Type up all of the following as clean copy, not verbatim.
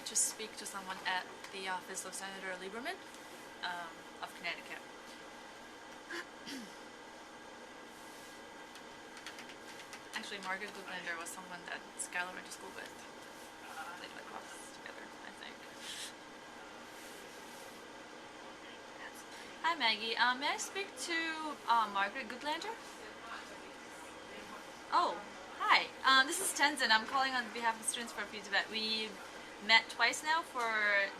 to speak to someone at the office of Senator Lieberman of Connecticut. Actually, Margaret Goodlander was someone that Skylar went to school with. They took classes together, I think. Hi Maggie, may I speak to Margaret Goodlander? Oh, hi. This is Tenzin. I'm calling on behalf of Students for Free Tibet. We met twice now for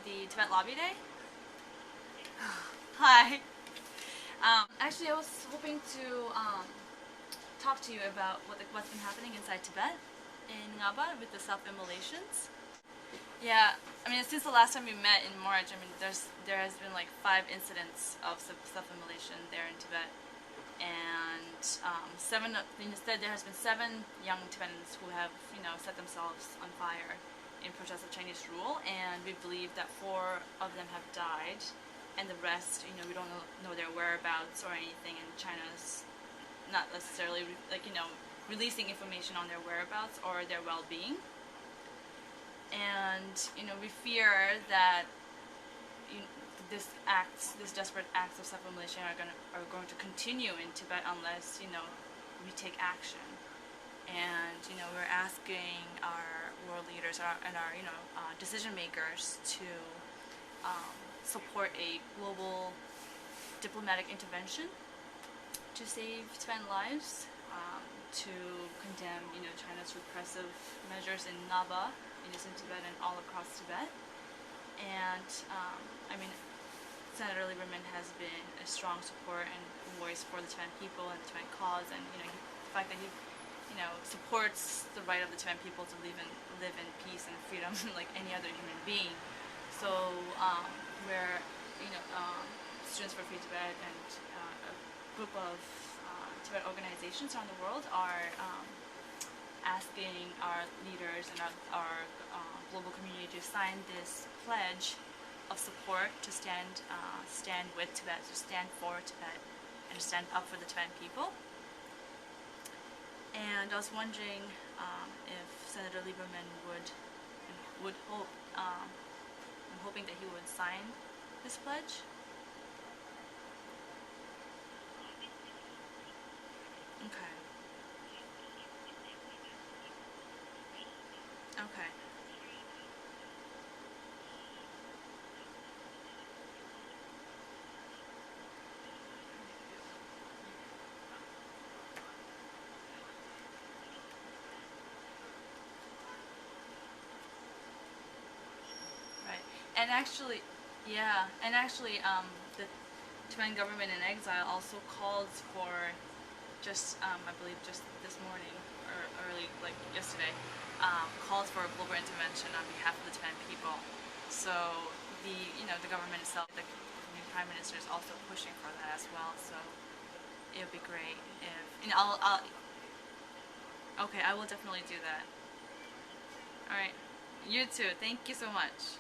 the Tibet Lobby Day. Hi. Actually, I was hoping to talk to you about what's been happening inside Tibet in Ngaba with the self-immolations. Yeah, I mean, since the last time we met in March, I mean, there has been like 5 incidents of self-immolation there in Tibet, and instead there has been 7 young Tibetans who have, set themselves on fire in protest of Chinese rule, and we believe that 4 of them have died, and the rest, we don't know their whereabouts or anything, and China's not necessarily releasing information on their whereabouts or their well-being. And we fear that these desperate acts of self-immolation are going to continue in Tibet unless we take action. And we're asking our world leaders and our decision makers to support a global diplomatic intervention to save Tibetan lives, to condemn China's repressive measures in Ngaba, in Eastern Tibet and all across Tibet. And I mean, Senator Lieberman has been a strong support and voice for the Tibetan people and the Tibetan cause, and the fact that he supports the right of the Tibetan people to live in peace and freedom like any other human being. So we're Students for Free Tibet and a group of Tibet organizations around the world are asking our leaders and our global community to sign this pledge of support to stand with Tibet, to stand for Tibet, and to stand up for the Tibetan people. And I was wondering if Senator Lieberman would hope, I'm hoping that he would sign this pledge. Okay. Okay. Right. And actually, yeah, the Tibetan government in exile also called for I believe just this morning, or early, like yesterday, called for a global intervention on behalf of the Tibetan people. So the government itself, the new Prime Minister is also pushing for that as well. So it would be great if, okay, I will definitely do that. All right, you too. Thank you so much.